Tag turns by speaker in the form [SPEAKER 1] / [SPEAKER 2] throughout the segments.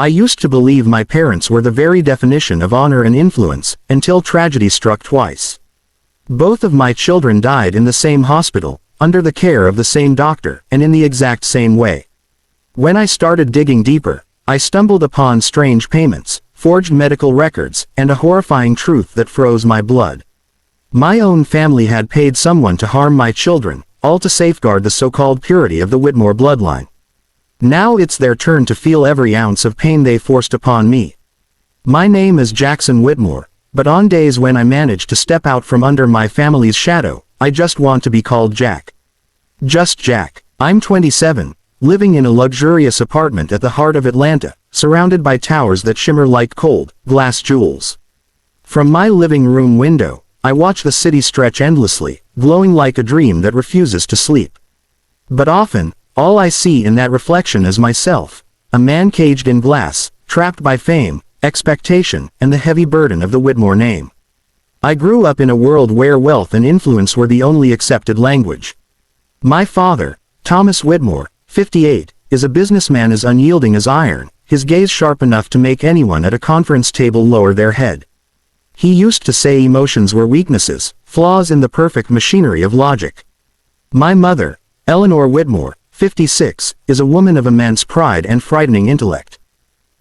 [SPEAKER 1] I used to believe my parents were the very definition of honor and influence, until tragedy struck twice. Both of my children died in the same hospital, under the care of the same doctor, and in the exact same way. When I started digging deeper, I stumbled upon strange payments, forged medical records, and a horrifying truth that froze my blood. My own family had paid someone to harm my children, all to safeguard the so-called purity of the Whitmore bloodline. Now it's their turn to feel every ounce of pain they forced upon me. My name is Jackson Whitmore, but on days when I manage to step out from under my family's shadow, I just want to be called Jack. Just Jack. I'm 27, living in a luxurious apartment at the heart of Atlanta, surrounded by towers that shimmer like cold, glass jewels. From my living room window, I watch the city stretch endlessly, glowing like a dream that refuses to sleep. But often, all I see in that reflection is myself, a man caged in glass, trapped by fame, expectation, and the heavy burden of the Whitmore name. I grew up in a world where wealth and influence were the only accepted language. My father, Thomas Whitmore, 58, is a businessman as unyielding as iron, his gaze sharp enough to make anyone at a conference table lower their head. He used to say emotions were weaknesses, flaws in the perfect machinery of logic. My mother, Eleanor Whitmore, 56, is a woman of immense pride and frightening intellect.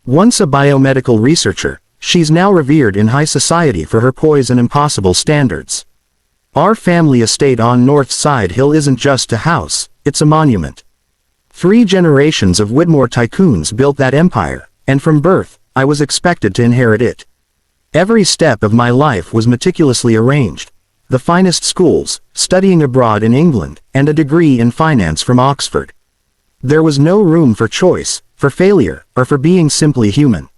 [SPEAKER 1] Once a biomedical researcher, she's now revered in high society for her poise and impossible standards. Our family estate on North Side Hill isn't just a house, it's a monument. 3 generations of Whitmore tycoons built that empire, and from birth, I was expected to inherit it. Every step of my life was meticulously arranged. The finest schools, studying abroad in England, and a degree in finance from Oxford. There was no room for choice, for failure, or for being simply human.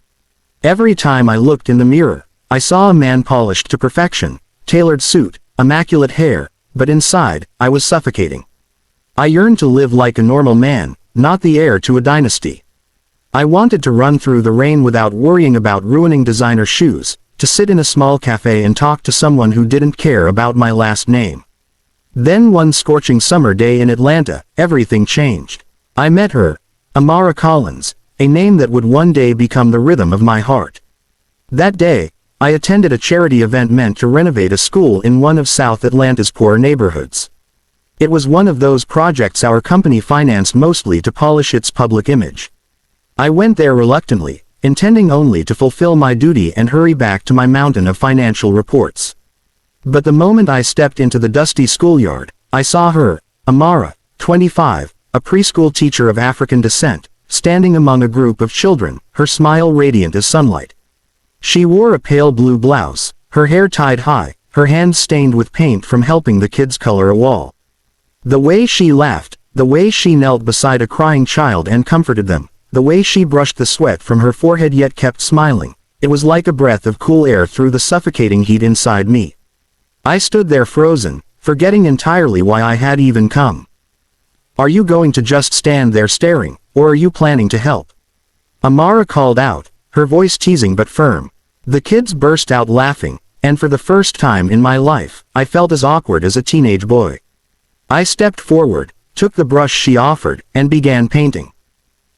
[SPEAKER 1] Every time I looked in the mirror, I saw a man polished to perfection, tailored suit, immaculate hair, but inside, I was suffocating. I yearned to live like a normal man, not the heir to a dynasty. I wanted to run through the rain without worrying about ruining designer shoes, to sit in a small cafe and talk to someone who didn't care about my last name. Then one scorching summer day in Atlanta, everything changed. I met her, Amara Collins, a name that would one day become the rhythm of my heart. That day, I attended a charity event meant to renovate a school in one of South Atlanta's poor neighborhoods. It was one of those projects our company financed mostly to polish its public image. I went there reluctantly, intending only to fulfill my duty and hurry back to my mountain of financial reports. But the moment I stepped into the dusty schoolyard, I saw her, Amara, 25, a preschool teacher of African descent, standing among a group of children, her smile radiant as sunlight. She wore a pale blue blouse, her hair tied high, her hands stained with paint from helping the kids color a wall. The way she laughed, the way she knelt beside a crying child and comforted them, the way she brushed the sweat from her forehead yet kept smiling, it was like a breath of cool air through the suffocating heat inside me. I stood there frozen, forgetting entirely why I had even come. "Are you going to just stand there staring, or are you planning to help?" Amara called out, her voice teasing but firm. The kids burst out laughing, and for the first time in my life, I felt as awkward as a teenage boy. I stepped forward, took the brush she offered, and began painting.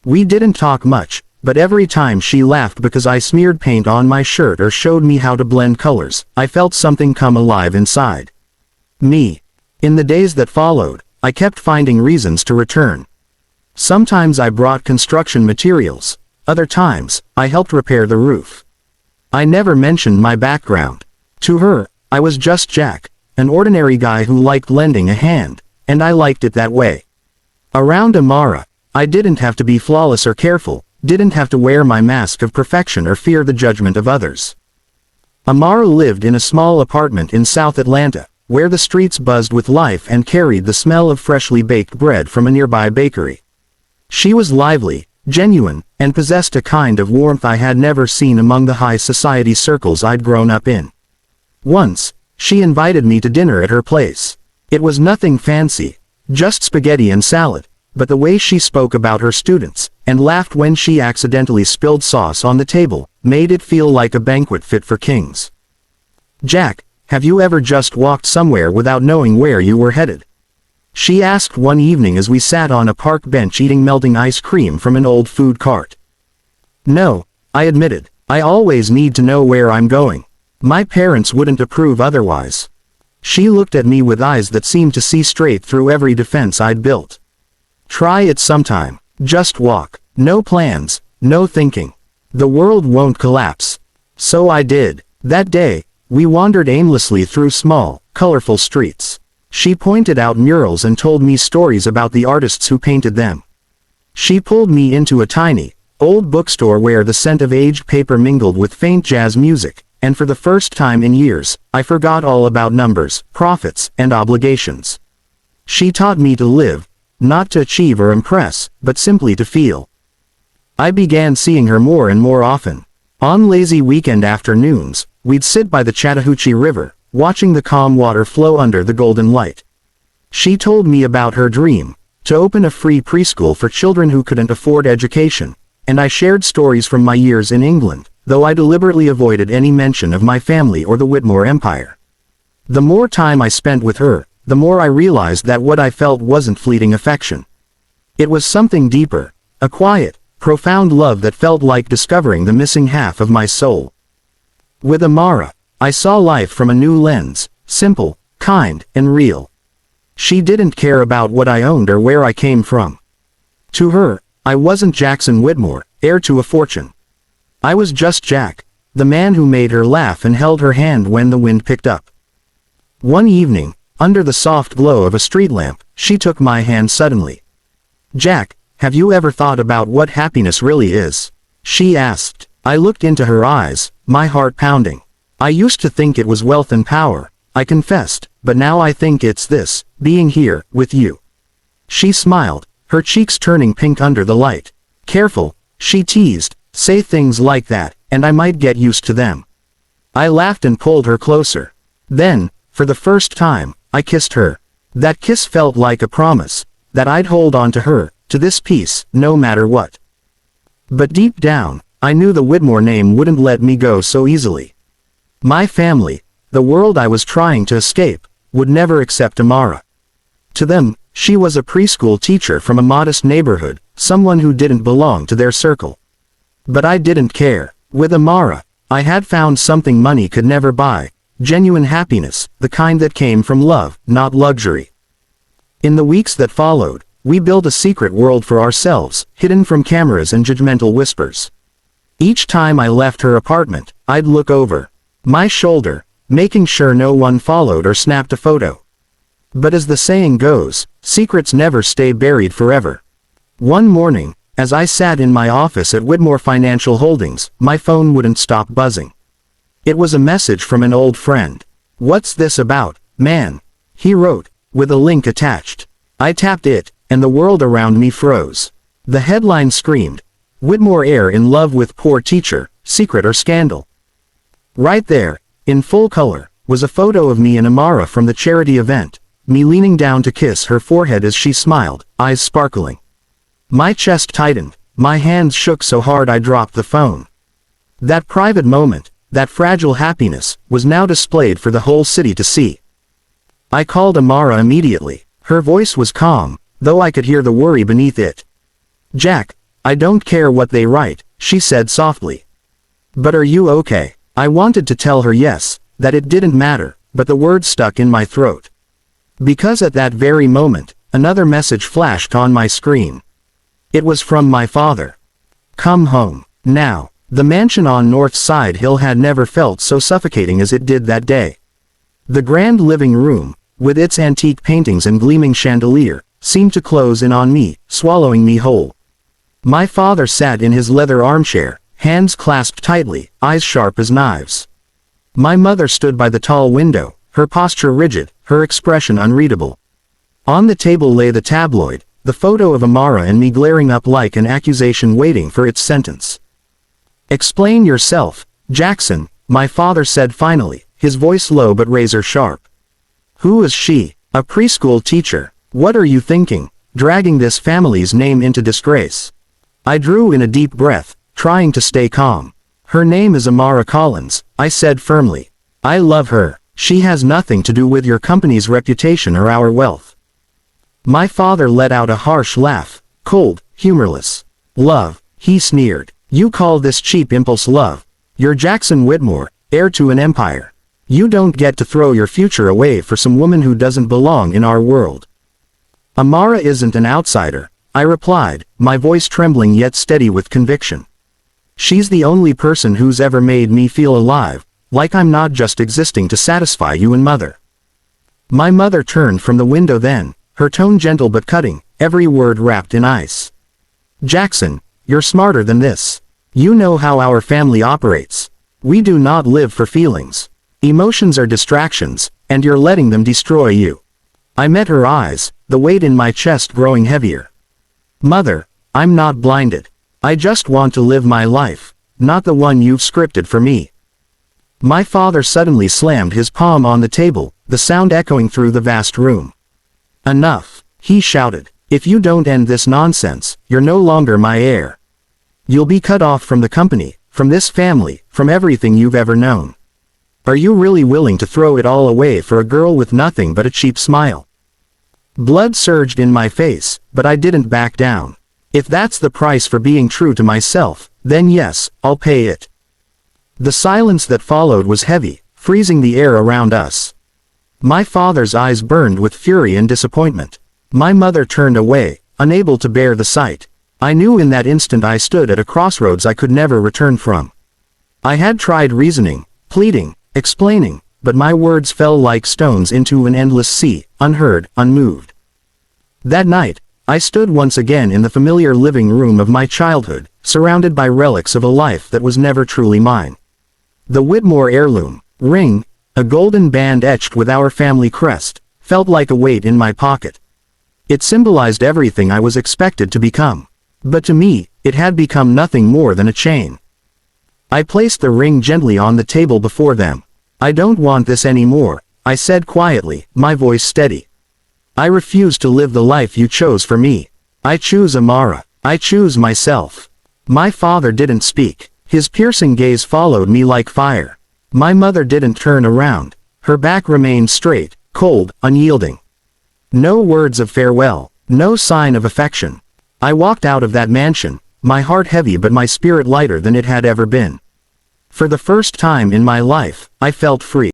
[SPEAKER 1] We didn't talk much, but every time she laughed because I smeared paint on my shirt or showed me how to blend colors, I felt something come alive inside me. In the days that followed, I kept finding reasons to return. Sometimes I brought construction materials, other times, I helped repair the roof. I never mentioned my background. To her, I was just Jack, an ordinary guy who liked lending a hand, and I liked it that way. Around Amara, I didn't have to be flawless or careful, didn't have to wear my mask of perfection or fear the judgment of others. Amara lived in a small apartment in South Atlanta, where the streets buzzed with life and carried the smell of freshly baked bread from a nearby bakery. She was lively, genuine, and possessed a kind of warmth I had never seen among the high society circles I'd grown up in. Once, she invited me to dinner at her place. It was nothing fancy, just spaghetti and salad, but the way she spoke about her students, and laughed when she accidentally spilled sauce on the table, made it feel like a banquet fit for kings. "Jack, have you ever just walked somewhere without knowing where you were headed?" she asked one evening as we sat on a park bench eating melting ice cream from an old food cart. No, I admitted. I always need to know where I'm going. My parents wouldn't approve otherwise. She looked at me with eyes that seemed to see straight through every defense I'd built. Try it sometime. Just walk. No plans, no thinking. The world won't collapse. So I did. That day, we wandered aimlessly through small, colorful streets. She pointed out murals and told me stories about the artists who painted them. She pulled me into a tiny, old bookstore where the scent of aged paper mingled with faint jazz music, and for the first time in years, I forgot all about numbers, profits, and obligations. She taught me to live, not to achieve or impress, but simply to feel. I began seeing her more and more often. On lazy weekend afternoons, we'd sit by the Chattahoochee River, watching the calm water flow under the golden light. She told me about her dream, to open a free preschool for children who couldn't afford education, and I shared stories from my years in England, though I deliberately avoided any mention of my family or the Whitmore Empire. The more time I spent with her, the more I realized that what I felt wasn't fleeting affection. It was something deeper, a quiet, profound love that felt like discovering the missing half of my soul. With Amara, I saw life from a new lens, simple, kind, and real. She didn't care about what I owned or where I came from. To her, I wasn't Jackson Whitmore, heir to a fortune. I was just Jack, the man who made her laugh and held her hand when the wind picked up. One evening, under the soft glow of a street lamp, she took my hand suddenly. "Jack, have you ever thought about what happiness really is?" she asked. I looked into her eyes, my heart pounding. "I used to think it was wealth and power," I confessed, "but now I think it's this, being here, with you." She smiled, her cheeks turning pink under the light. "Careful," she teased, "say things like that, and I might get used to them." I laughed and pulled her closer. Then, for the first time, I kissed her. That kiss felt like a promise, that I'd hold on to her, to this peace, no matter what. But deep down, I knew the Whitmore name wouldn't let me go so easily. My family, the world I was trying to escape, would never accept Amara. To them, she was a preschool teacher from a modest neighborhood, someone who didn't belong to their circle. But I didn't care. With Amara, I had found something money could never buy, genuine happiness, the kind that came from love, not luxury. In the weeks that followed, we built a secret world for ourselves, hidden from cameras and judgmental whispers. Each time I left her apartment, I'd look over my shoulder, making sure no one followed or snapped a photo. But as the saying goes, secrets never stay buried forever. One morning, as I sat in my office at Whitmore Financial Holdings, my phone wouldn't stop buzzing. It was a message from an old friend. "What's this about, man?" he wrote, with a link attached. I tapped it, and the world around me froze. The headline screamed, "Whitmore heir in love with poor teacher, secret or scandal?" Right there, in full color, was a photo of me and Amara from the charity event, me leaning down to kiss her forehead as she smiled, eyes sparkling. My chest tightened, my hands shook so hard I dropped the phone. That private moment, that fragile happiness, was now displayed for the whole city to see. I called Amara immediately. Her voice was calm, though I could hear the worry beneath it. "Jack, I don't care what they write," she said softly. "But are you okay?" I wanted to tell her yes, that it didn't matter, but the words stuck in my throat. Because at that very moment, another message flashed on my screen. It was from my father. "Come home, now." The mansion on North Side Hill had never felt so suffocating as it did that day. The grand living room, with its antique paintings and gleaming chandelier, seemed to close in on me, swallowing me whole. My father sat in his leather armchair, hands clasped tightly, eyes sharp as knives. My mother stood by the tall window, her posture rigid, her expression unreadable. On the table lay the tabloid, the photo of Amara and me glaring up like an accusation waiting for its sentence. "Explain yourself, Jackson," my father said finally, his voice low but razor sharp. "Who is she? A preschool teacher. What are you thinking, dragging this family's name into disgrace?" I drew in a deep breath, trying to stay calm. "Her name is Amara Collins," I said firmly. "I love her. She has nothing to do with your company's reputation or our wealth." My father let out a harsh laugh, cold, humorless. "Love," he sneered. You call this cheap impulse love. You're Jackson Whitmore, heir to an empire. You don't get to throw your future away for some woman who doesn't belong in our world. Amara isn't an outsider, I replied, my voice trembling yet steady with conviction. She's the only person who's ever made me feel alive, like I'm not just existing to satisfy you and Mother. My mother turned from the window then, her tone gentle but cutting, every word wrapped in ice. Jackson, you're smarter than this. You know how our family operates. We do not live for feelings. Emotions are distractions, and you're letting them destroy you. I met her eyes, the weight in my chest growing heavier. Mother, I'm not blinded. I just want to live my life, not the one you've scripted for me. My father suddenly slammed his palm on the table, the sound echoing through the vast room. Enough, he shouted. If you don't end this nonsense, you're no longer my heir. You'll be cut off from the company, from this family, from everything you've ever known. Are you really willing to throw it all away for a girl with nothing but a cheap smile? Blood surged in my face, but I didn't back down. If that's the price for being true to myself, then yes, I'll pay it. The silence that followed was heavy, freezing the air around us. My father's eyes burned with fury and disappointment. My mother turned away, unable to bear the sight. I knew in that instant I stood at a crossroads I could never return from. I had tried reasoning, pleading, explaining, but my words fell like stones into an endless sea, unheard, unmoved. That night, I stood once again in the familiar living room of my childhood, surrounded by relics of a life that was never truly mine. The Whitmore heirloom ring, a golden band etched with our family crest, felt like a weight in my pocket. It symbolized everything I was expected to become. But to me, it had become nothing more than a chain. I placed the ring gently on the table before them. I don't want this anymore, I said quietly, my voice steady. I refuse to live the life you chose for me. I choose Amara. I choose myself. My father didn't speak. His piercing gaze followed me like fire. My mother didn't turn around. Her back remained straight, cold, unyielding. No words of farewell, no sign of affection. I walked out of that mansion, my heart heavy but my spirit lighter than it had ever been. For the first time in my life, I felt free.